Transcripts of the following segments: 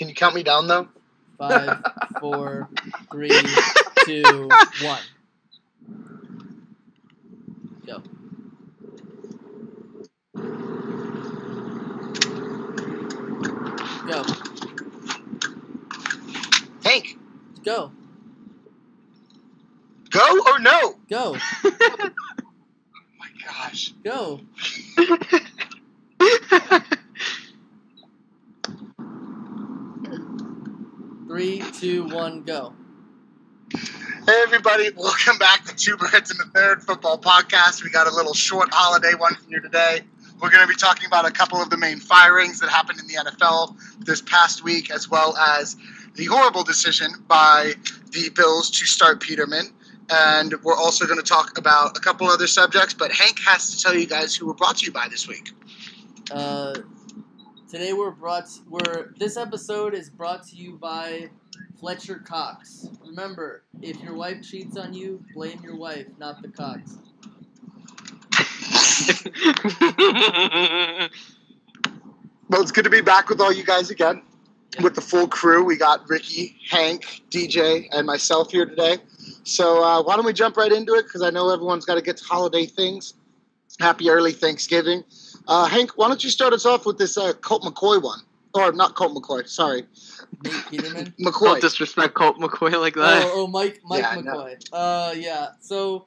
Can you count me down, though? 5, 4, 3, 2, 1. Go. Go. Hank, Go. go or no? Go. Oh my gosh. Go. Three, 2, 1, go. Hey, everybody. Welcome back to Two Birds in the Third Football Podcast. We got a little short holiday one for you today. We're going to be talking about a couple of the main firings that happened in the NFL this past week, as well as the horrible decision by the Bills to start Peterman. And we're also going to talk about a couple other subjects, but Hank has to tell you guys who we're brought to you by this week. Today this episode is brought to you by Fletcher Cox. Remember, if your wife cheats on you, blame your wife, not the Cox. Well, it's good to be back with all you guys again. With the full crew. We got Ricky, Hank, DJ, and myself here today. So why don't we jump right into it, because I know everyone's got to get to holiday things. Happy early Thanksgiving. Hank, why don't you start us off with this Colt McCoy one? Or not Colt McCoy, sorry. Nate Peterman? McCoy. Don't disrespect Colt McCoy like that. Mike Yeah, McCoy. So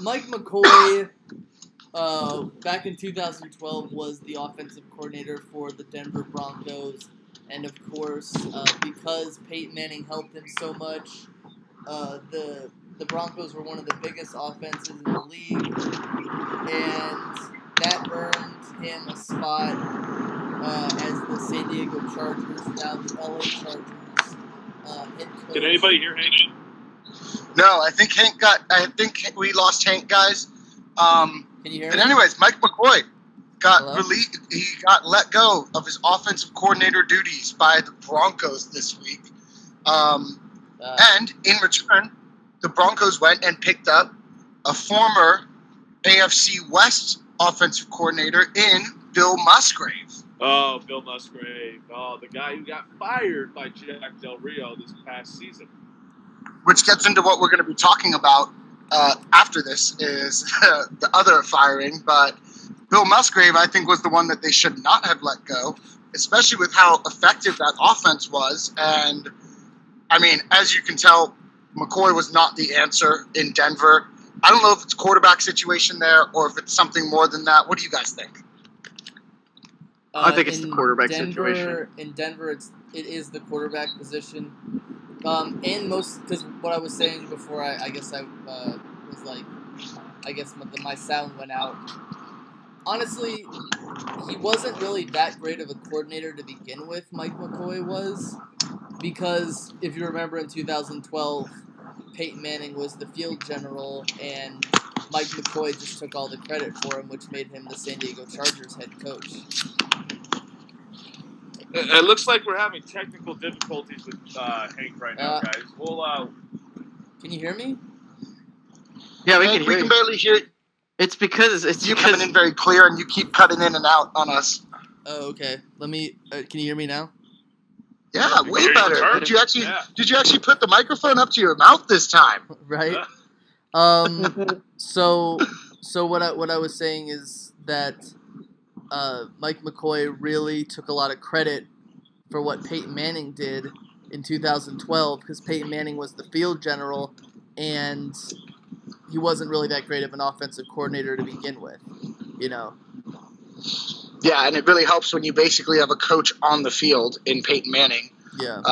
Mike McCoy, back in 2012, was the offensive coordinator for the Denver Broncos. And of course, because Peyton Manning helped him so much, the Broncos were one of the biggest offenses in the league. And that earned him a spot as the San Diego Chargers, now the LA Chargers head coach. Did anybody hear Hank? No, I think we lost Hank, guys. Can you hear But me? anyways, Mike McCoy got Hello? released. He got let go of his offensive coordinator duties by the Broncos this week. And in return, the Broncos went and picked up a former AFC West offensive coordinator in Bill Musgrave. Oh, Bill Musgrave. Oh, the guy who got fired by Jack Del Rio this past season. Which gets into what we're going to be talking about after this is the other firing. But Bill Musgrave, I think, was the one that they should not have let go, especially with how effective that offense was. And, I mean, as you can tell, McCoy was not the answer in Denver. I don't know if it's a quarterback situation there or if it's something more than that. What do you guys think? I think it's the quarterback Denver, situation. In Denver, it is the quarterback position. And because what I was saying before, I guess my sound went out. Honestly, he wasn't really that great of a coordinator to begin with, Mike McCoy was, because if you remember in 2012, Peyton Manning was the field general, and Mike McCoy just took all the credit for him, which made him the San Diego Chargers head coach. It looks like we're having technical difficulties with Hank right now, guys. We'll, Can you hear me? Yeah, we Hank, can we hear can you. barely hear you. It's because You coming in very clear, and you keep cutting in and out on us. Oh, okay. Let me. Can you hear me now? Yeah, way better. Turn. Did you actually Yeah. put the microphone up to your mouth this time? Right. Yeah. So what I was saying is that Mike McCoy really took a lot of credit for what Peyton Manning did in 2012, because Peyton Manning was the field general, and he wasn't really that great of an offensive coordinator to begin with, you know. Yeah, and it really helps when you basically have a coach on the field in Peyton Manning. Yeah.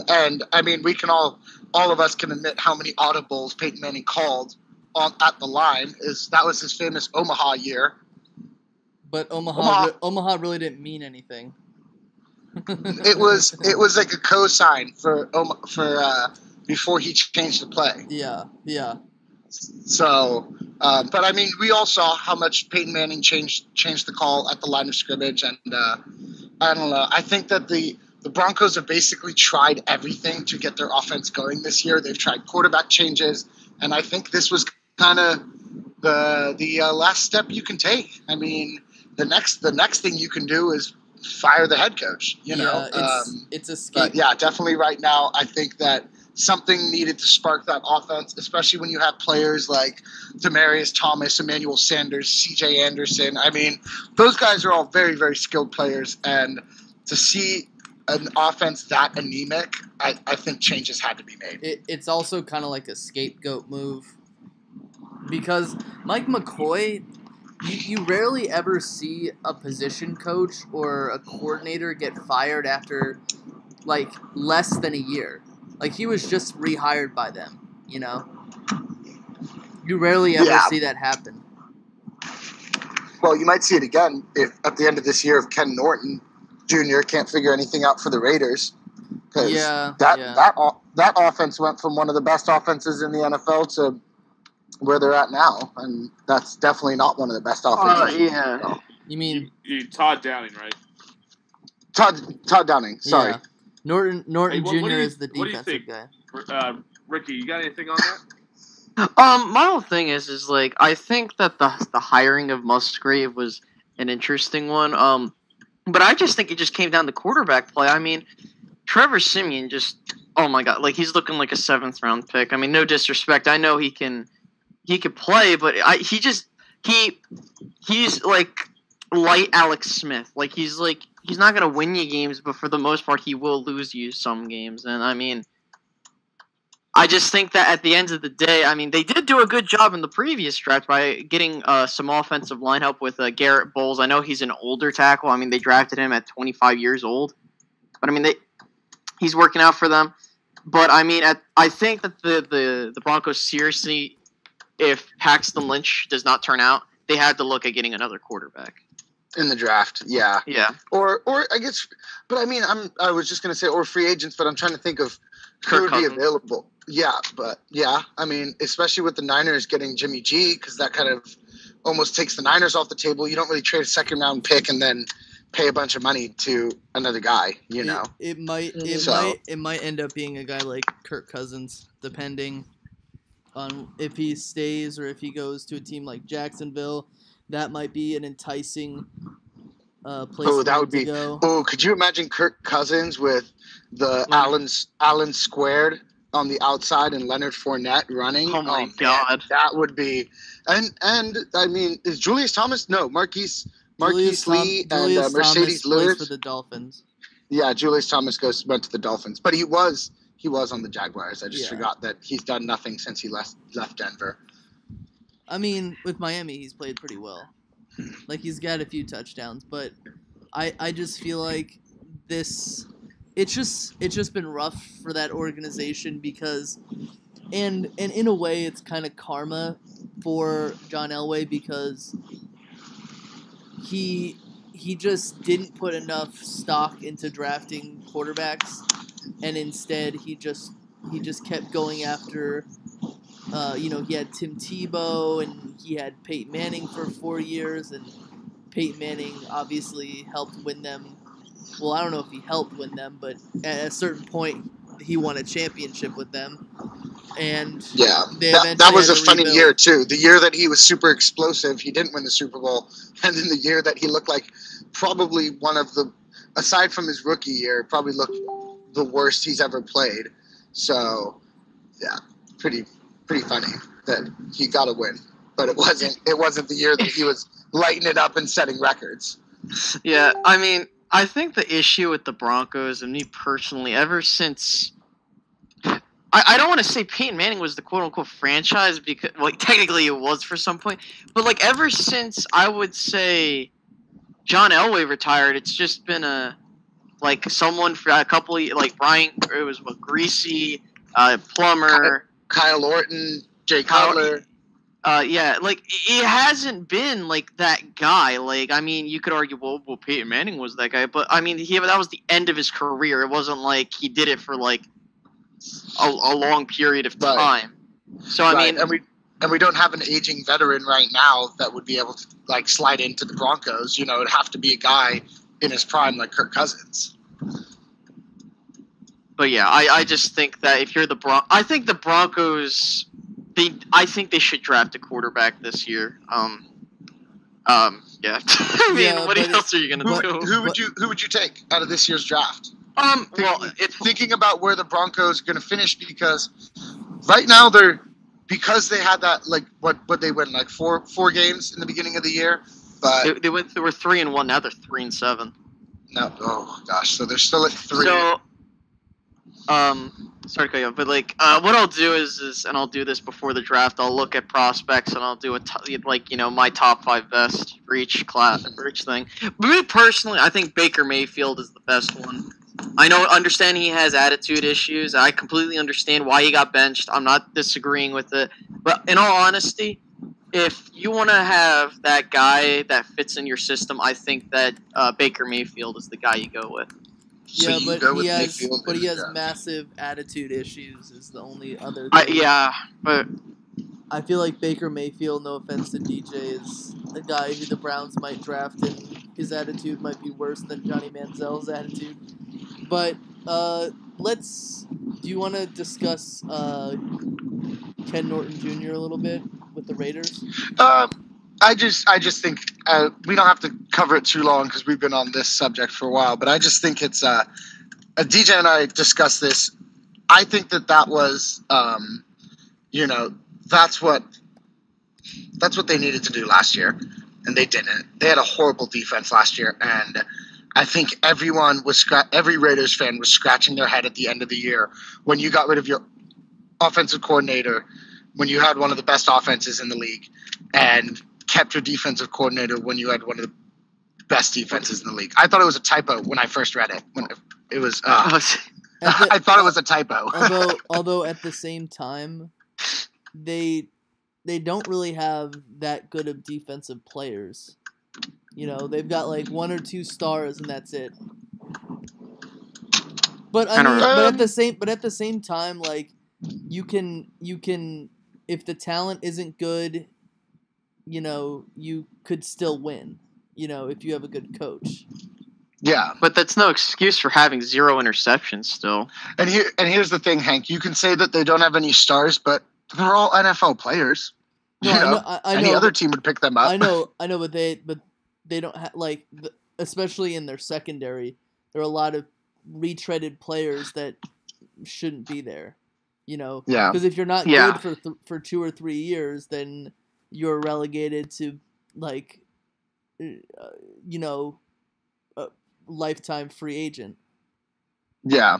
And I mean, we can all of us can admit how many audibles Peyton Manning called at the line. That was his famous Omaha year. But Omaha really didn't mean anything. It was like a cosign for before he changed the play. Yeah. So, but I mean, we all saw how much Peyton Manning changed the call at the line of scrimmage, and I don't know. I think that the Broncos have basically tried everything to get their offense going this year. They've tried quarterback changes, and I think this was kind of the last step you can take. I mean, the next thing you can do is fire the head coach. You know, it's a but scapegoat. yeah, definitely right now. I think that something needed to spark that offense, especially when you have players like Demaryius Thomas, Emmanuel Sanders, C.J. Anderson. I mean, those guys are all very, very skilled players, and to see an offense that anemic, I think changes had to be made. It's also kind of like a scapegoat move because Mike McCoy, you rarely ever see a position coach or a coordinator get fired after like less than a year. Like he was just rehired by them, you know. You rarely ever see that happen. Well, you might see it again if at the end of this year if Ken Norton Jr. can't figure anything out for the Raiders. Because that offense went from one of the best offenses in the NFL to where they're at now, and that's definitely not one of the best offenses. Yeah. You mean Todd Downing, right? Todd Downing. Sorry. Yeah. Norton Hey, Jr. is the defensive guy. Ricky, you got anything on that? My whole thing is like I think that the hiring of Musgrave was an interesting one. But I just think it just came down to quarterback play. I mean, Trevor Siemian just, oh my god, like he's looking like a 7th round pick. I mean, no disrespect. I know he can play, but he's like light Alex Smith. Like he's not gonna win you games, but for the most part, he will lose you some games. And I mean, I just think that at the end of the day, I mean, they did do a good job in the previous draft by getting some offensive line help with Garrett Bowles. I know he's an older tackle. I mean, they drafted him at 25 years old. But, I mean, he's working out for them. But, I mean, I think that the Broncos seriously, if Paxton Lynch does not turn out, they had to look at getting another quarterback. In the draft, yeah. Yeah. Or I guess, but I mean, I was just going to say, or free agents, but I'm trying to think of who would be available. Yeah, but yeah, I mean, especially with the Niners getting Jimmy G, because that kind of almost takes the Niners off the table. You don't really trade a 2nd round pick and then pay a bunch of money to another guy, you know. It might end up being a guy like Kirk Cousins, depending on if he stays or if he goes to a team like Jacksonville. That might be an enticing place. Oh, that would be. Go. Oh, could you imagine Kirk Cousins with the Allen squared on the outside and Leonard Fournette running? Oh my god, that would be. And I mean, is Julius Thomas? No, Marquise Lee and Mercedes Lewis for the Dolphins. Yeah, Julius Thomas went to the Dolphins, but he was on the Jaguars. I just forgot that he's done nothing since he left Denver. I mean, with Miami, he's played pretty well. Like, he's got a few touchdowns, but I just feel like it's just been rough for that organization because, and in a way, it's kind of karma for John Elway because he just didn't put enough stock into drafting quarterbacks, and instead he just kept going after. He had Tim Tebow and he had Peyton Manning for 4 years, and Peyton Manning obviously helped win them. Well, I don't know if he helped win them, but at a certain point, he won a championship with them. And that was a funny year too. The year that he was super explosive, he didn't win the Super Bowl, and then the year that he looked like probably one of the, aside from his rookie year, probably looked the worst he's ever played. So, yeah, pretty funny that he got a win, but it wasn't the year that he was lighting it up and setting records. Yeah, I mean, I think the issue with the Broncos and me personally, ever since I don't want to say Peyton Manning was the quote-unquote franchise because, like, technically it was for some point, but, like, ever since I would say John Elway retired, it's just been someone for a couple of, like, Brian, it was Greasy, Plummer, Kyle Orton, Jay Cutler. It hasn't been, like, that guy. Like, I mean, you could argue, well, Peyton Manning was that guy, but, I mean, that was the end of his career. It wasn't like he did it for, like, a long period of time. So, I mean... And we don't have an aging veteran right now that would be able to, like, slide into the Broncos. You know, it'd have to be a guy in his prime like Kirk Cousins. But, yeah, I just think that if you're the Broncos... I think the Broncos... I think they should draft a quarterback this year. Yeah. I mean, Yeah, what but else are you gonna do? Who would you take out of this year's draft? Well, it's Thinking about where the Broncos are going to finish, because right now because they had that, like, what they win, like four games in the beginning of the year, but they were 3-1. Now they're 3-7. no, oh gosh, so they're still at 3. So, sorry to cut you off, but like, what I'll do is, and I'll do this before the draft. I'll look at prospects and I'll do my top 5 best for each class, for each thing. But me personally, I think Baker Mayfield is the best one. I understand he has attitude issues. I completely understand why he got benched. I'm not disagreeing with it. But in all honesty, if you want to have that guy that fits in your system, I think that Baker Mayfield is the guy you go with. So Yeah, you go with he Mayfield has and- massive attitude issues. Is the only other thing. Yeah, but I feel like Baker Mayfield, no offense to DJ, is a guy who the Browns might draft, and his attitude might be worse than Johnny Manziel's attitude. But do you want to discuss Ken Norton Jr. a little bit with the Raiders? I just think we don't have to cover it too long because we've been on this subject for a while. But I just think it's DJ and I discussed this. I think that was that's what they needed to do last year, and they didn't. They had a horrible defense last year, and I think every Raiders fan was scratching their head at the end of the year when you got rid of your offensive coordinator, when you had one of the best offenses in the league, and kept your defensive coordinator when you had one of the best defenses in the league. I thought it was a typo when I first read it. When it was, I thought it was a typo. although at the same time, they don't really have that good of defensive players. You know, they've got like 1 or 2 stars, and that's it. But I mean, but at the same time, like you can if the talent isn't good, you know, you could still win. You know, if you have a good coach. Yeah, but that's no excuse for having 0 interceptions still. And here's the thing, Hank. You can say that they don't have any stars, but they're all NFL players. No, I know. Any other team would pick them up. I know, but they don't have, like, especially in their secondary, there are a lot of retreaded players that shouldn't be there. You know, yeah. Because if you're not good for 2 or 3 years, then you're relegated to, like, lifetime free agent. Yeah.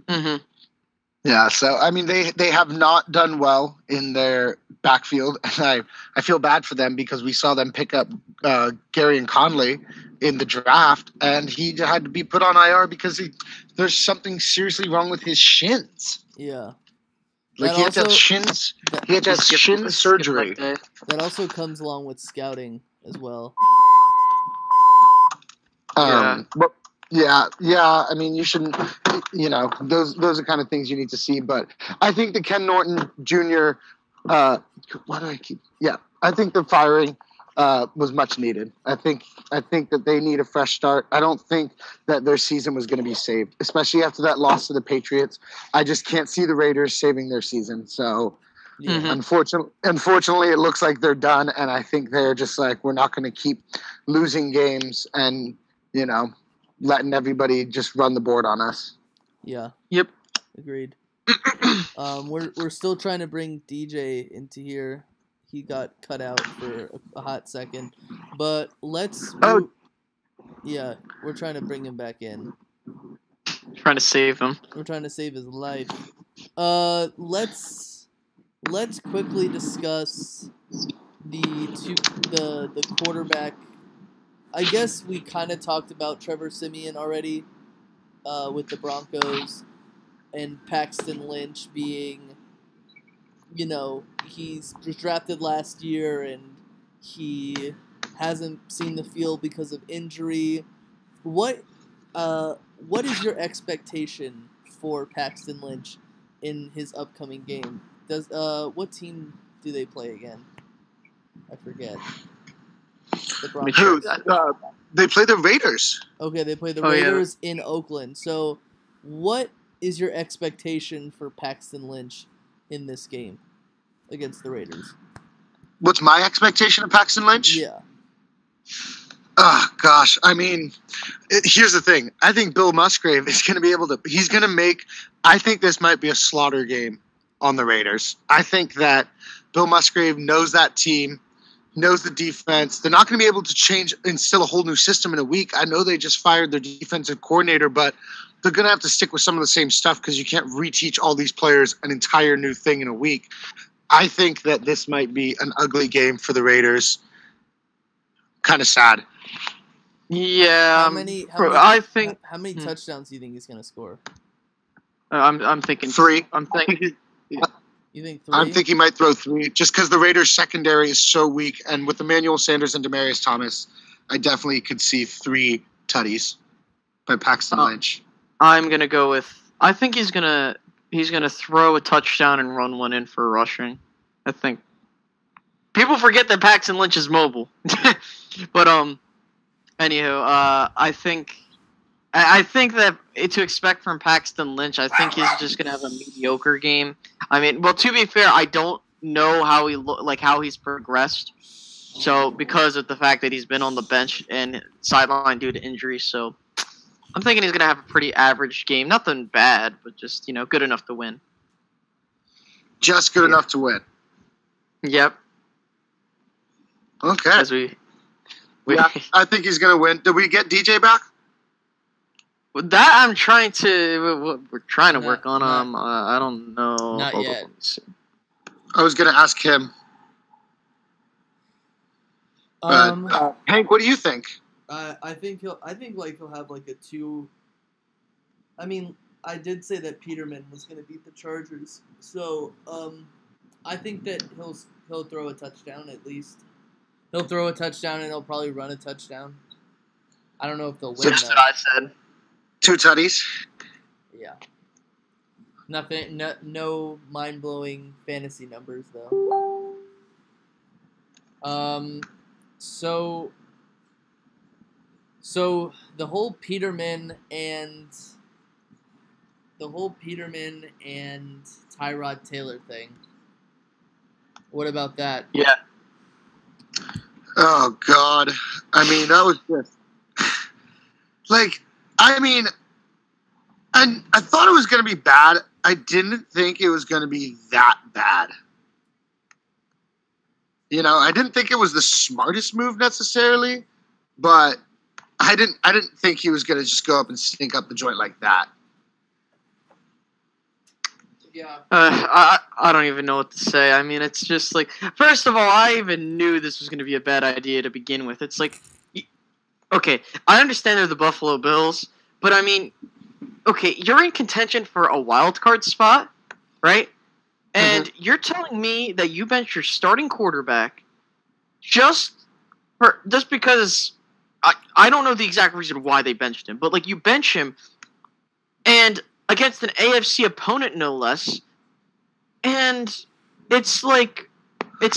Mm-hmm. Yeah, so, I mean, they have not done well in their backfield, and I feel bad for them because we saw them pick up Gary Conley in the draft, and he had to be put on IR because there's something seriously wrong with his shins. Yeah. Like, he had to have shin surgery. That also comes along with scouting as well. Yeah, I mean, you shouldn't, those are kind of things you need to see. But I think the Ken Norton Jr., I think the firing was much needed. I think that they need a fresh start. I don't think that their season was going to be saved, especially after that loss to the Patriots. I just can't see the Raiders saving their season. So, unfortunately, it looks like they're done. And I think they're just like, we're not going to keep losing games and, letting everybody just run the board on us. Yeah. Yep. Agreed. We're still trying to bring DJ into here. He got cut out for a hot second, but let's. Yeah, we're trying to bring him back in. Trying to save him. We're trying to save his life. Let's quickly discuss the quarterback. I guess we kind of talked about Trevor Siemian already with the Broncos and Paxton Lynch being, he's drafted last year and he hasn't seen the field because of injury. What is your expectation for Paxton Lynch in his upcoming game? What team do they play again? I forget. The they play the Raiders. Okay, they play the Raiders in Oakland. So, what is your expectation for Paxton Lynch in this game against the Raiders? What's my expectation of Paxton Lynch? Yeah. Oh, gosh. I mean, here's the thing. I think Bill Musgrave is going to be able to – he's going to make – I think this might be a slaughter game on the Raiders. I think that Bill Musgrave knows that team, knows the defense. They're not going to be able to instill a whole new system in a week. I know they just fired their defensive coordinator, but they're going to have to stick with some of the same stuff because you can't reteach all these players an entire new thing in a week. I think that this might be an ugly game for the Raiders. Kind of sad. Yeah, How many touchdowns do you think he's going to score? I'm thinking 3. You think 3? I think he might throw 3 just because the Raiders' secondary is so weak. And with Emmanuel Sanders and Demaryius Thomas, I definitely could see 3 tutties by Paxton Lynch. I'm going to go with – I think he's gonna throw a touchdown and run one in for rushing. I think. People forget that Paxton Lynch is mobile. But, anywho, I think that to expect from Paxton Lynch, I think he's just gonna have a mediocre game. I mean, well, to be fair, I don't know how how he's progressed. So because of the fact that he's been on the bench and sidelined due to injury, so I'm thinking he's gonna have a pretty average game. Nothing bad, but just good enough to win. Just good enough to win. Yep. Okay. As we yeah, I think he's gonna win. Did we get DJ back? That I'm trying to. We're trying to work on him. I don't know. Not yet. I was gonna ask him. But, Hank, what do you think? I think he'll have like a 2. I mean, I did say that Peterman was going to beat the Chargers, so I think that he'll throw a touchdown at least. He'll throw a touchdown and he'll probably run a touchdown. I don't know if they'll win. That's what I said. 2 tutties. Yeah. Nothing. No mind-blowing fantasy numbers though. So the whole Peterman and Tyrod Taylor thing. What about that? Yeah. Oh God! I mean, that was just I thought it was going to be bad. I didn't think it was going to be that bad. I didn't think it was the smartest move necessarily, but I didn't think he was going to just go up and stink up the joint like that. Yeah. I don't even know what to say. I mean, it's just first of all, I even knew this was going to be a bad idea to begin with. It's okay, I understand they're the Buffalo Bills, but I mean, okay, you're in contention for a wild card spot, right? And you're telling me that you bench your starting quarterback just because I don't know the exact reason why they benched him, but you bench him and against an AFC opponent, no less, and it's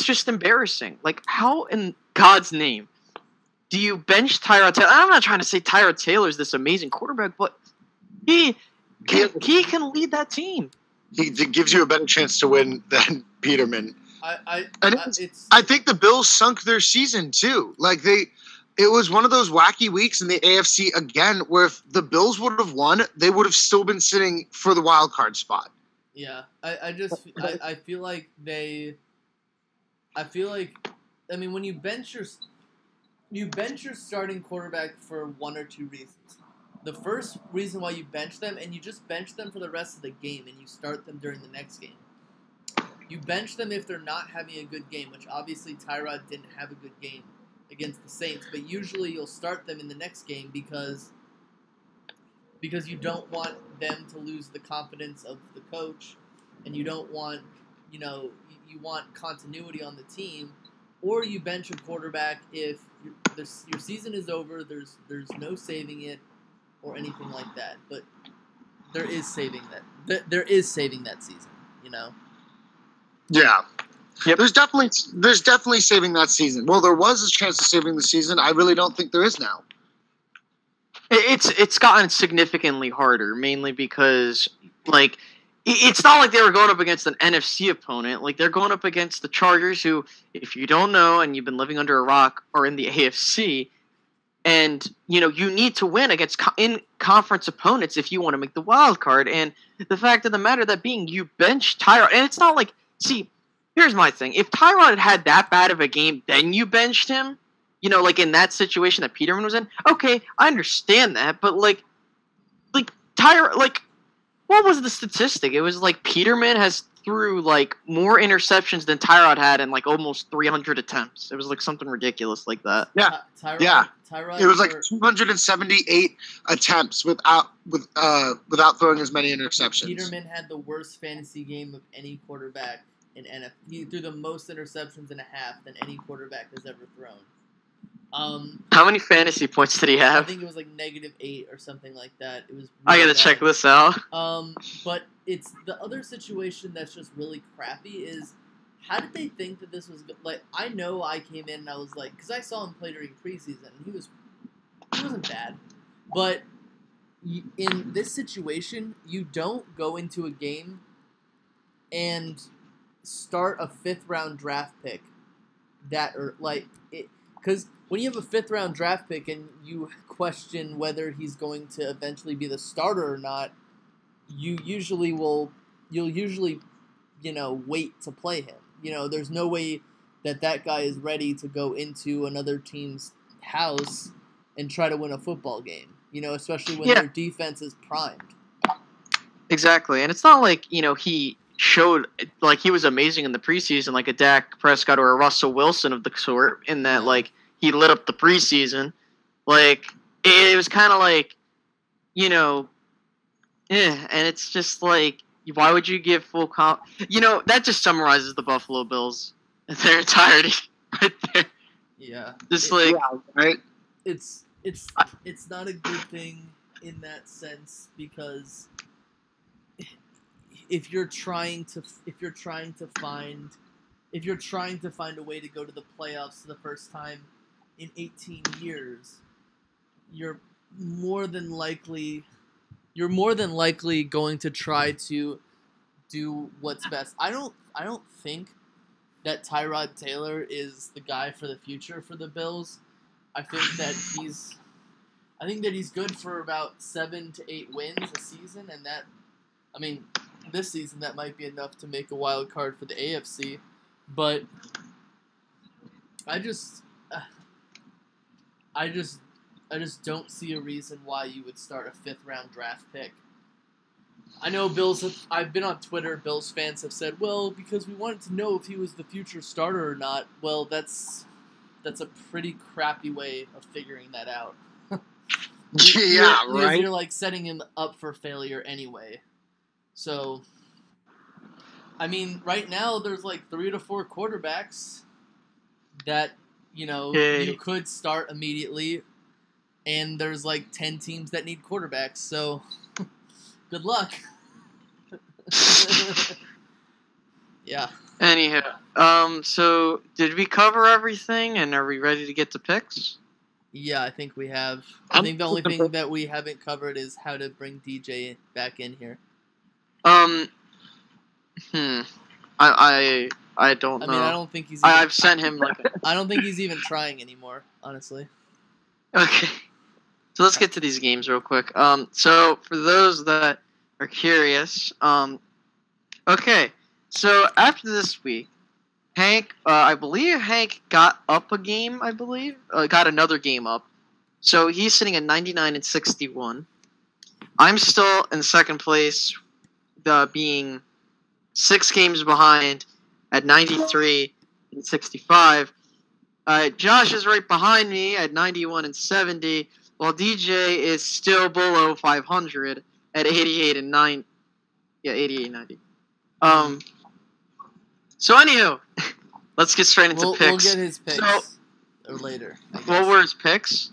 just embarrassing. How in God's name do you bench Tyrod Taylor? I'm not trying to say Tyrod Taylor's this amazing quarterback, but he can lead that team. He gives you a better chance to win than Peterman. I think the Bills sunk their season too. It was one of those wacky weeks in the AFC again, where if the Bills would have won, they would have still been sitting for the wild card spot. Yeah, I feel like I mean, when you bench your starting quarterback for 1 or 2 reasons. The first reason why you bench them, and you just bench them for the rest of the game, and you start them during the next game. You bench them if they're not having a good game, which obviously Tyrod didn't have a good game against the Saints, but usually you'll start them in the next game because you don't want them to lose the confidence of the coach, and you don't want, you want continuity on the team, or you bench a quarterback if your season is over, there's no saving it, or anything like that, but there is saving that season, Yeah. Yep. There's definitely saving that season. Well, there was a chance of saving the season. I really don't think there is now. It's gotten significantly harder, mainly because it's not like they were going up against an NFC opponent. They're going up against the Chargers, who, if you don't know and you've been living under a rock, are in the AFC. And, you know, you need to win against in-conference opponents if you want to make the wild card. And the fact of the matter that being you bench Tyrod, and it's not like, see, here's my thing. If Tyrod had that bad of a game, then you benched him, you know, like in that situation that Peterman was in, okay, I understand that. But, like Tyrod, like, what was the statistic? It was like Peterman has threw like more interceptions than Tyrod had in like almost 300 attempts. It was like something ridiculous like that. Yeah, Tyrod it was like 278 attempts without throwing as many interceptions. Peterman had the worst fantasy game of any quarterback in NFL. He threw the most interceptions in a half than any quarterback has ever thrown. How many fantasy points did he I have? think it was like -8 or something like that. It was. Really I gotta bad. check this out. But it's the other situation that's just really crappy is how did they think that this was like? I know I came in and I was like, because I saw him play during preseason and he wasn't bad, but in this situation you don't go into a game and start a 5th round draft pick because when you have a 5th round draft pick and you question whether he's going to eventually be the starter or not, you'll usually, wait to play him. You know, there's no way that guy is ready to go into another team's house and try to win a football game. You know, especially when their defense is primed. Exactly. And it's not like, you know, he showed like he was amazing in the preseason like a Dak Prescott or a Russell Wilson of the sort in that like he lit up the preseason. Like, it was kind of like, you know, and it's just like, why would you give full you know, that just summarizes the Buffalo Bills in their entirety right there. Yeah. Just right? It's not a good thing in that sense because if you're trying to find a way to go to the playoffs for the first time in 18 years, you're more than likely going to try to do what's best. I don't think that Tyrod Taylor is the guy for the future for the Bills. I think that he's good for about 7 to 8 wins a season, and that, I mean, this season that might be enough to make a wild card for the AFC, but I just don't see a reason why you would start a 5th round draft pick. I know I've been on Twitter, Bills fans have said, well, because we wanted to know if he was the future starter or not. Well, that's a pretty crappy way of figuring that out. Right? You're like setting him up for failure anyway. So, I mean, right now there's like 3 to 4 quarterbacks that, you know, you could start immediately, and there's like 10 teams that need quarterbacks, so good luck. Yeah. Anyhow, so did we cover everything, and are we ready to get to picks? Yeah, I think we have. I think the only thing that we haven't covered is how to bring DJ back in here. I don't know. I mean, I don't think he's. I've sent him like. I don't think he's even trying anymore, honestly. Okay, so let's get to these games real quick. So for those that are curious, okay, so after this week, Hank, I believe Hank got up a game. Got another game up. So he's sitting at 99-61. I'm still in second place, being 6 games behind at 93-65. Josh is right behind me at 91-70, while DJ is still below 500 at 88-90. Yeah, 88-90. So anywho, let's get straight into picks. We'll get his picks later. What were his picks?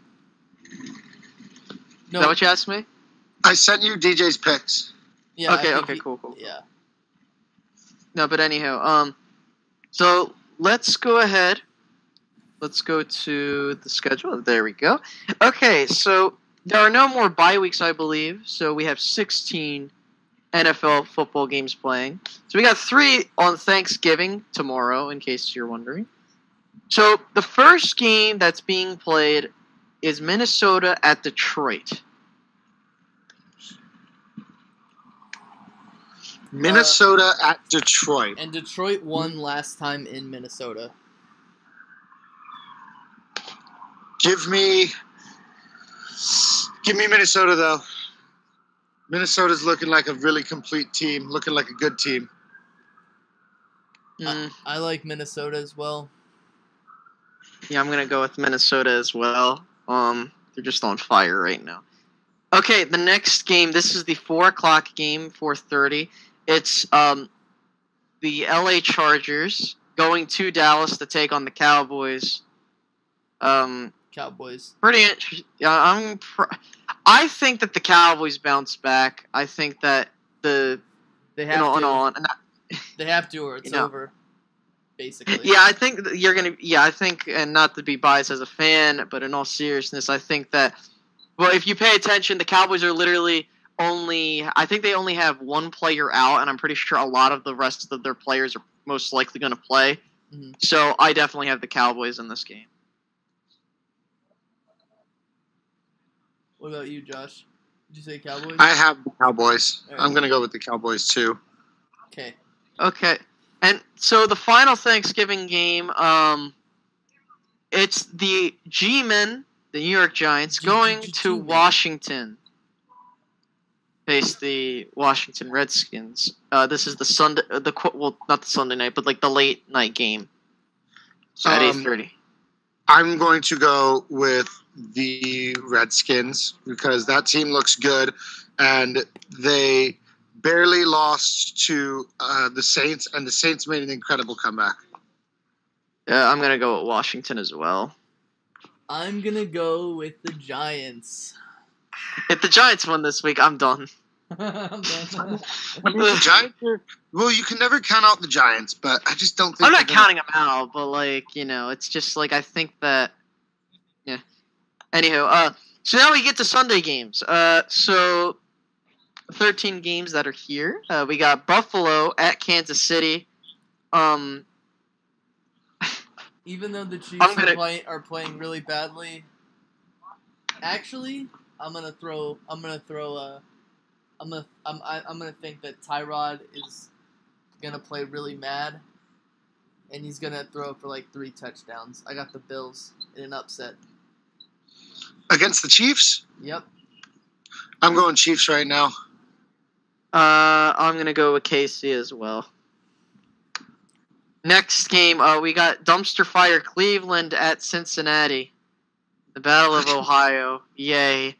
No, Is that what you asked me? I sent you DJ's picks. Yeah. Okay, cool. Yeah. No, but anyhow, so let's go ahead. Let's go to the schedule. There we go. Okay, so there are no more bye weeks, I believe. So we have 16 NFL football games playing. So we got 3 on Thanksgiving tomorrow, in case you're wondering. So the first game that's being played is Minnesota at Detroit. Minnesota at Detroit. And Detroit won last time in Minnesota. Give me Minnesota, though. Minnesota's looking like a really complete team, looking like a good team. I like Minnesota as well. Yeah, I'm gonna go with Minnesota as well. They're just on fire right now. Okay, the next game. This is the 4:00 game, 4:30. It's the LA Chargers going to Dallas to take on the Cowboys. Cowboys. Pretty interesting. I think that the Cowboys bounce back. I think that They have to. They have to, or it's over. Basically. Yeah, I think you're gonna. Yeah, I think, and not to be biased as a fan, but in all seriousness, I think that. Well, if you pay attention, the Cowboys are literally I think they only have one player out, and I'm pretty sure a lot of the rest of their players are most likely going to play. Mm-hmm. So I definitely have the Cowboys in this game. What about you, Josh? Did you say Cowboys? I have the Cowboys. Right. I'm going to go with the Cowboys, too. Okay. Okay. And so the final Thanksgiving game, it's the G-Men, the New York Giants, going to Washington. Face the Washington Redskins. This is the Sunday, not the Sunday night, but like the late night game at 8:30. I'm going to go with the Redskins because that team looks good, and they barely lost to the Saints, and the Saints made an incredible comeback. I'm gonna go with Washington as well. I'm gonna go with the Giants. If the Giants win this week, I'm done. I'm done. The Giants well, you can never count out the Giants, but I just don't think I'm not counting them out, but it's just like I think that. Yeah. Anywho, so now we get to Sunday games. So 13 games that are here. We got Buffalo at Kansas City. Even though the Chiefs are playing really badly, actually, I'm gonna think that Tyrod is gonna play really mad, and he's gonna throw for like 3 touchdowns. I got the Bills in an upset against the Chiefs. Yep. I'm going Chiefs right now. I'm gonna go with KC as well. Next game, we got Dumpster Fire Cleveland at Cincinnati. The Battle of Ohio. Yay.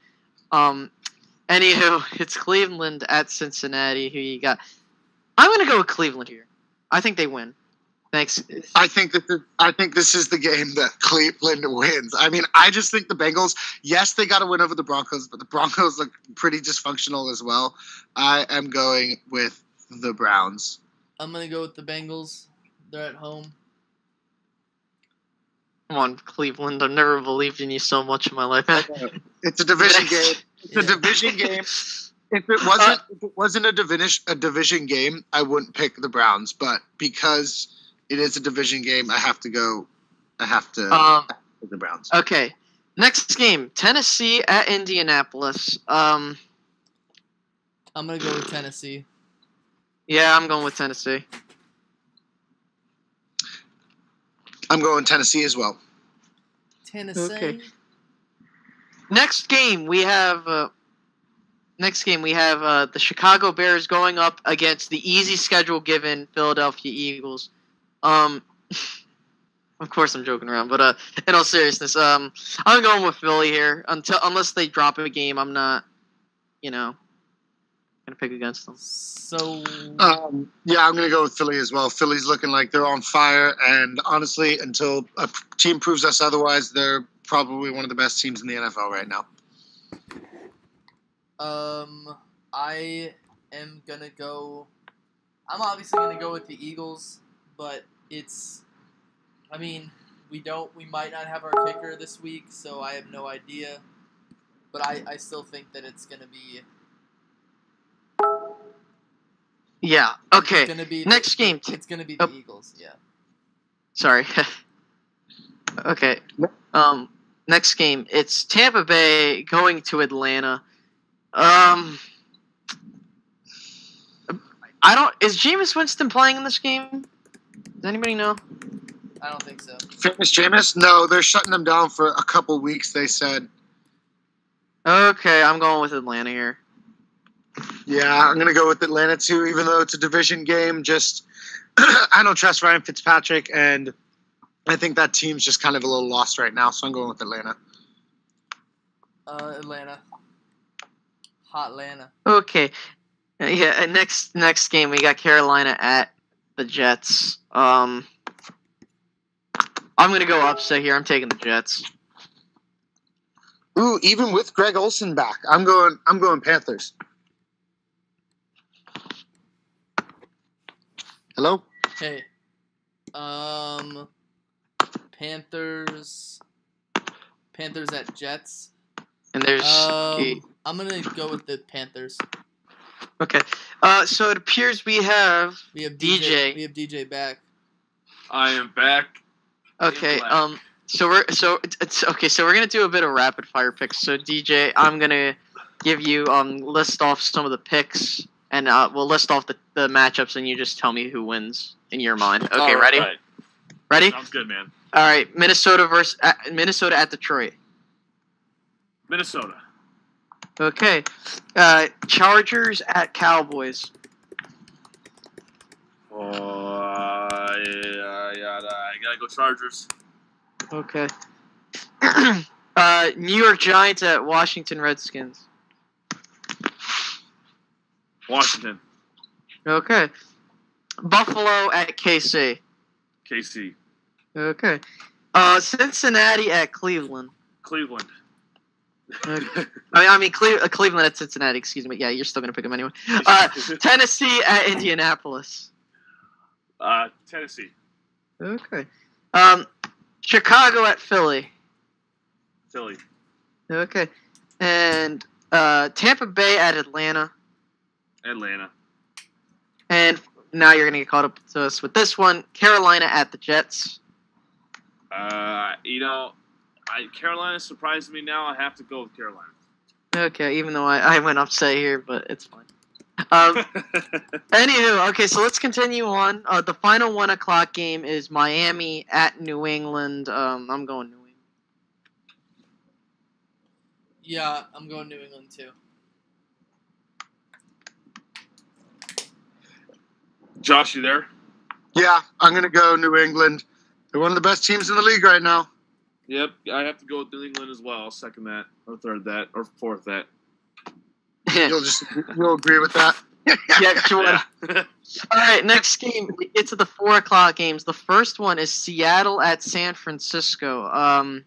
Anywho, it's Cleveland at Cincinnati. Who you got? I'm gonna go with Cleveland here. I think they win. Thanks. I think this is the game that Cleveland wins. I mean, I just think the Bengals, yes, they got to win over the Broncos, but the Broncos look pretty dysfunctional as well. I am going with the Browns. I'm gonna go with the Bengals. They're at home. Come on, Cleveland. I've never believed in you so much in my life. It's a division game. It's a division game. If it wasn't a division game, I wouldn't pick the Browns. But because it is a division game, I have to pick the Browns. Okay. Next game, Tennessee at Indianapolis. I'm gonna go with Tennessee. Yeah, I'm going with Tennessee. I'm going Tennessee as well. Tennessee. Okay. Next game we have the Chicago Bears going up against the easy schedule given Philadelphia Eagles. Of course I'm joking around, but in all seriousness, I'm going with Philly here unless they drop a game. I'm not, gonna pick against them. So yeah, I'm gonna go with Philly as well. Philly's looking like they're on fire, and honestly, until a team proves us otherwise, they're probably one of the best teams in the NFL right now. I am gonna go. I'm obviously gonna go with the Eagles, but we might not have our kicker this week, so I have no idea. But I still think that it's gonna be. Yeah. Okay. It's gonna be next game. It's gonna be the Eagles. Yeah. Sorry. Okay. next game, it's Tampa Bay going to Atlanta. Is Jameis Winston playing in this game? Does anybody know? I don't think so. Famous Jameis? No, they're shutting him down for a couple weeks, they said. Okay, I'm going with Atlanta here. Yeah, I'm going to go with Atlanta too, even though it's a division game. Just, I don't trust Ryan Fitzpatrick, and I think that team's just kind of a little lost right now, so I'm going with Atlanta. Atlanta. Hot Atlanta. Okay. Yeah, next game, we got Carolina at the Jets. I'm going to go upset here. I'm taking the Jets. Ooh, even with Greg Olsen back, I'm going Panthers. Hello? Hey. Panthers at Jets. And there's... I'm going to go with the Panthers. Okay. So it appears we have DJ. We have DJ back. I am back. Okay. So we're gonna do a bit of rapid fire picks. So DJ, I'm gonna give you list off some of the picks, and we'll list off the matchups, and you just tell me who wins in your mind. Okay, All ready? right. Ready? Sounds good, man. All right. Minnesota at Detroit. Minnesota. Okay. Chargers at Cowboys. I gotta go Chargers. Okay. New York Giants at Washington Redskins. Washington. Okay. Buffalo at KC. KC. Okay. Cincinnati at Cleveland. Cleveland. Okay. Cleveland at Cincinnati. Excuse me. Yeah, you're still gonna pick them anyway. Tennessee at Indianapolis. Tennessee. Okay. Chicago at Philly. Philly. Okay. And Tampa Bay at Atlanta. Atlanta. And now you're gonna get caught up to us with this one. Carolina at the Jets. Carolina surprised me now. I have to go with Carolina. Okay, even though I went upset here, but it's fine. Anywho, okay, so let's continue on. The final 1 o'clock game is Miami at New England. I'm going New England. Yeah, I'm going New England too. Josh, you there? Yeah, I'm going to go New England. They're one of the best teams in the league right now. Yep, I have to go with New England as well. I'll second that, or third that, or fourth that. You'll agree with that? Yeah, sure. Yeah. All right, next game. We get to the 4 o'clock games. The first one is Seattle at San Francisco.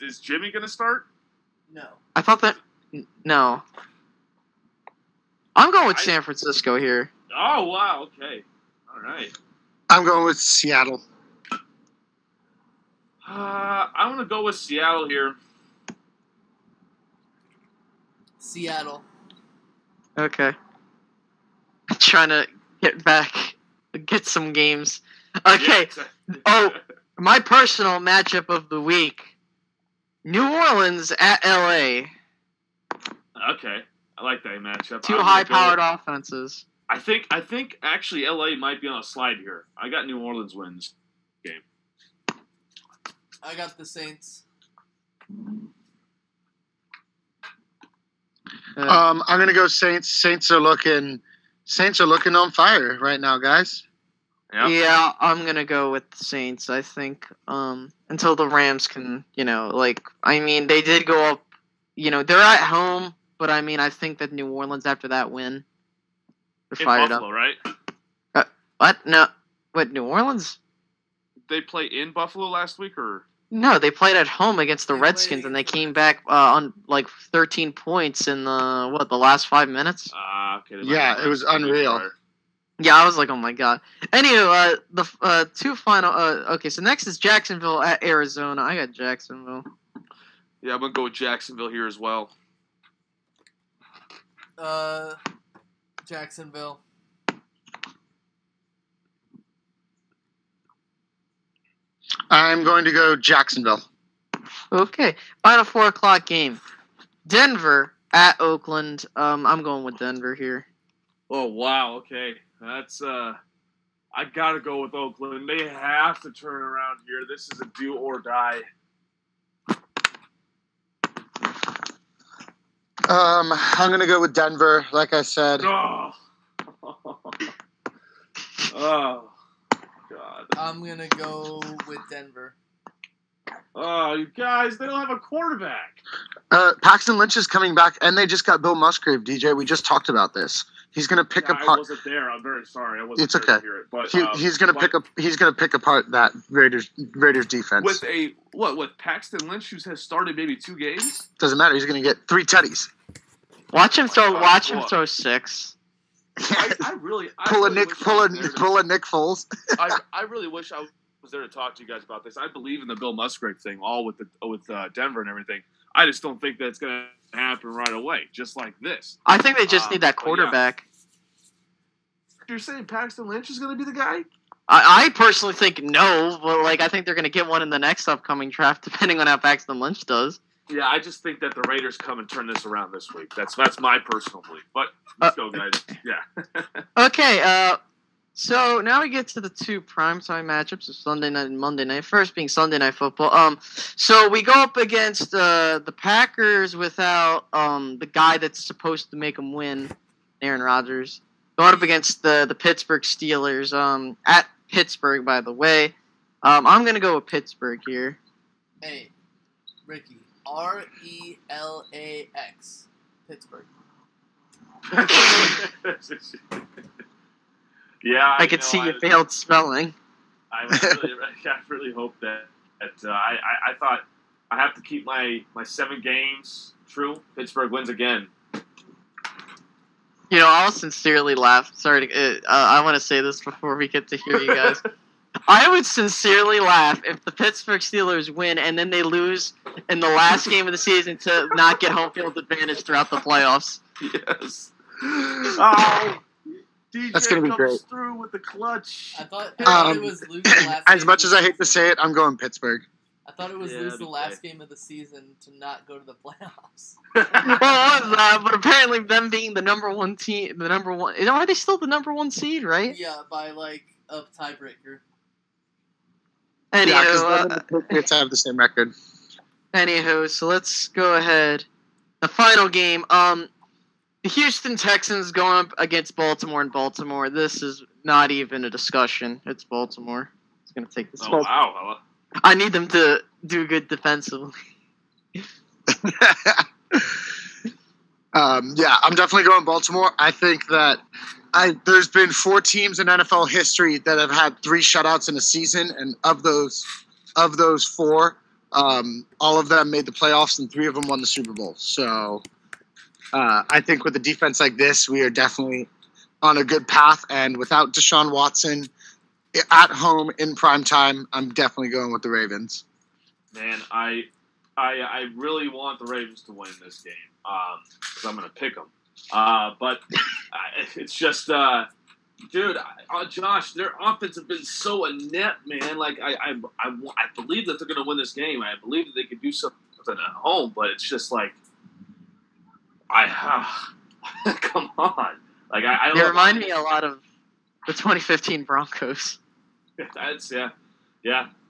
Is Jimmy going to start? No. I thought that... No. I'm going with San Francisco here. Oh, wow, okay. All right. I'm going with Seattle. I'm going to go with Seattle here. Seattle. Okay. Trying to get some games. Okay. Yeah. My personal matchup of the week. New Orleans at LA. Okay. I like that matchup. Two high-powered offenses. I think actually LA might be on a slide here. I got New Orleans wins game. I got the Saints. I'm gonna go Saints. Saints are looking on fire right now, guys. Yep. Yeah, I'm gonna go with the Saints. I think until the Rams can, they did go up. They're at home, but I think that New Orleans after that win, they're In fired Buffalo, up. right? What? No. What? New Orleans? They play in Buffalo last week, or No, they played at home against the They Redskins, played and they against came back on 13 points in the last 5 minutes. okay. Yeah, it was unreal. Yeah, I was like, oh my god. Anyway, the two final. Okay, so next is Jacksonville at Arizona. I got Jacksonville. Yeah, I'm gonna go with Jacksonville here as well. Jacksonville. I'm going to go Jacksonville. Okay, final 4 o'clock game. Denver at Oakland. I'm going with Denver here. Oh wow, okay. That's I gotta go with Oakland. They have to turn around here. This is a do or die. I'm going to go with Denver, like I said. Oh, oh God. I'm gonna go with Denver. Oh, you guys, they don't have a quarterback. Paxton Lynch is coming back, and they just got Bill Musgrave, DJ. We just talked about this. He's going to pick Yeah, I apart. wasn't there. I'm very sorry. I wasn't It's there okay. to hear it. But He's going to pick up. He's going to pick apart that Raiders defense. with with Paxton Lynch, who has started maybe 2 games. Doesn't matter. He's going to get 3 teddies. Watch him throw 6. I really Pull a wish Nick Foles. I really wish I was there to talk to you guys about this. I believe in the Bill Musgrave thing, all with Denver and everything. I just don't think that's going to happen right away, just like this. I think they just need that but yeah. quarterback. You're saying Paxton Lynch is going to be the guy? I personally think no, but I think they're going to get one in the next upcoming draft, depending on how Paxton Lynch does. Yeah, I just think that the Raiders come and turn this around this week. That's my personal belief. But let's go, guys. Yeah. Okay, so now we get to the 2 primetime matchups of Sunday night and Monday night. First being Sunday Night Football. So we go up against the Packers without the guy that's supposed to make them win, Aaron Rodgers. Going up against the Pittsburgh Steelers at Pittsburgh, by the way. I'm going to go with Pittsburgh here. Hey, Ricky. RELAX. Pittsburgh. Yeah, I could see you failed spelling. I really hope that I thought I have to keep my 7 games true. Pittsburgh wins again. You know, I'll sincerely laugh. Sorry, I want to say this before we get to hear you guys. I would sincerely laugh if the Pittsburgh Steelers win and then they lose in the last game of the season to not get home field advantage throughout the playoffs. Yes. Oh, DJ That's gonna be comes great. through with the clutch. I thought it was losing the last As game much of as the I hate to season. say it, I'm going Pittsburgh. I thought it was Yeah, lose the that'd be last great. game of the season to not go to the playoffs. But apparently them being the number 1 team, are they still the number 1 seed, right? Yeah, by a tiebreaker. Yeah, because Anywho, the Patriots have the same record. so let's go ahead. The final game, the Houston Texans going up against Baltimore in Baltimore. This is not even a discussion. It's Baltimore. It's going to take this. Oh wow! I need them to do good defensively. Yeah, I'm definitely going Baltimore. I think that there's been 4 teams in NFL history that have had 3 shutouts in a season, and of those 4, all of them made the playoffs, and 3 of them won the Super Bowl. So I think with a defense like this, we are definitely on a good path. And without Deshaun Watson at home in prime time, I'm definitely going with the Ravens. Man, I really want the Ravens to win this game because I'm going to pick them. But it's just, dude, Josh, their offense have been so inept, man. I believe that they're going to win this game. I believe that they could do something at home, but it's just come on. I They remind me a lot of the 2015 Broncos. That's yeah.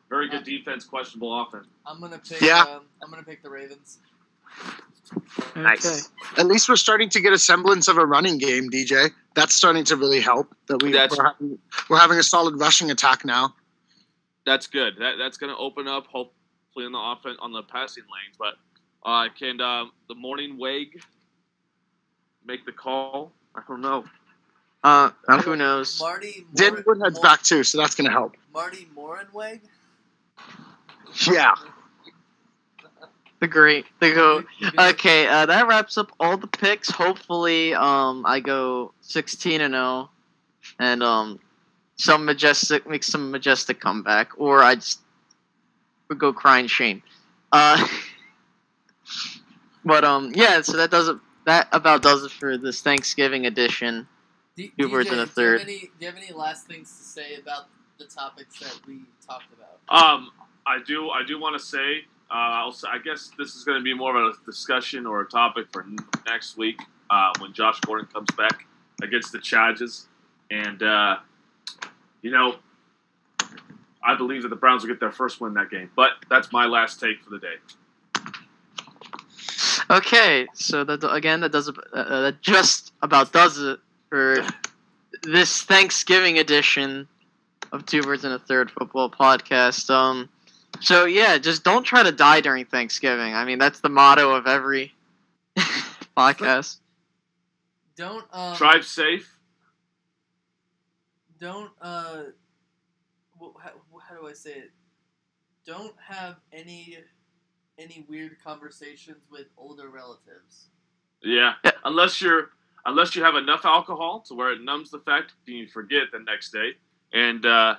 Very good defense, questionable offense. I'm gonna pick. Yeah. I'm gonna pick the Ravens. Nice. Okay. At least we're starting to get a semblance of a running game, DJ. That's starting to really help. We're having a solid rushing attack now. That's good. That's going to open up hopefully on the offense on the passing lanes. But can the morning Wag make the call? I don't know. Who knows? Marty. Dan Woodhead's back too, so that's going to help. Marty Morenweg. Yeah. The GOAT. Okay, that wraps up all the picks. Hopefully, I go 16-0, and make some majestic comeback, or I just would go crying shame. But yeah. So that about does it for this Thanksgiving edition. Two birds and a third. Do you have any last things to say about the topics that we talked about? I do want to say, I guess this is going to be more of a discussion or a topic for next week when Josh Gordon comes back against the Chargers. And, I believe that the Browns will get their first win in that game. But that's my last take for the day. Okay, so that just about does it for this Thanksgiving edition of Two Birds and a Third Football Podcast. So yeah, just don't try to die during Thanksgiving. I mean, that's the motto of every podcast. Don't drive safe. Don't how do I say it? Don't have any weird conversations with older relatives. Yeah, unless you have enough alcohol to where it numbs the fact and you forget the next day. And the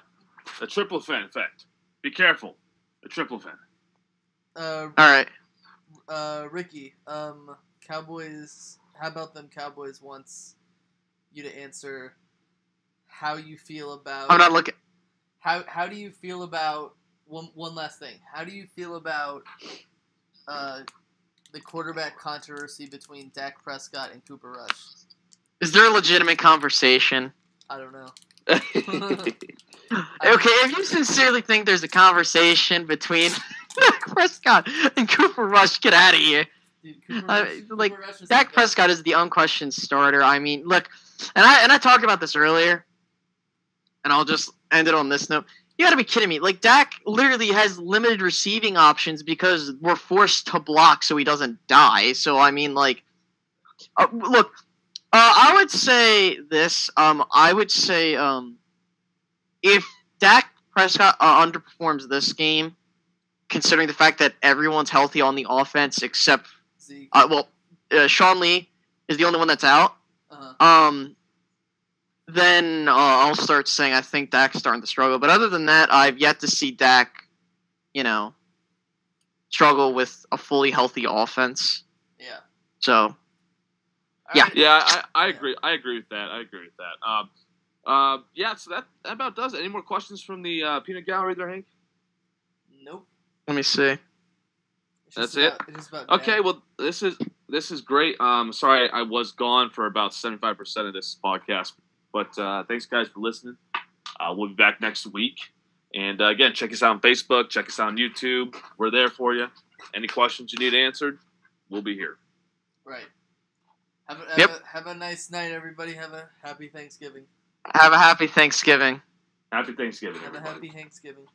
tryptophan effect. Be careful. The tryptophan. All right. Ricky, Cowboys. How about them Cowboys wants you to answer how you feel about. I'm not looking. How do you feel about one last thing? How do you feel about the quarterback controversy between Dak Prescott and Cooper Rush? Is there a legitimate conversation? I don't know. Okay, if you sincerely think there's a conversation between Dak Prescott and Cooper Rush, get out of here. Dude, Cooper Rush is Dak Prescott is the unquestioned starter. I mean, look, and I talked about this earlier, and I'll just end it on this note. You gotta be kidding me. Like, Dak literally has limited receiving options because we're forced to block so he doesn't die. So, I mean, like, look, I would say this. I would say if Dak Prescott underperforms this game, considering the fact that everyone's healthy on the offense except Zeke. Sean Lee is the only one that's out. Then I'll start saying I think Dak's starting to struggle. But other than that, I've yet to see Dak, struggle with a fully healthy offense. Yeah. So, yeah. Right. Yeah, I agree. I agree with that. Yeah, so that about does it. Any more questions from the peanut gallery there, Hank? Nope. Let me see. That's it? Okay, well, this is great. Sorry I was gone for about 75% of this podcast. But thanks, guys, for listening. We'll be back next week. And, again, check us out on Facebook. Check us out on YouTube. We're there for you. Any questions you need answered, we'll be here. Right. Have a nice night, everybody. Have a happy Thanksgiving. Have a happy Thanksgiving. Happy Thanksgiving, Have everybody. a happy Thanksgiving.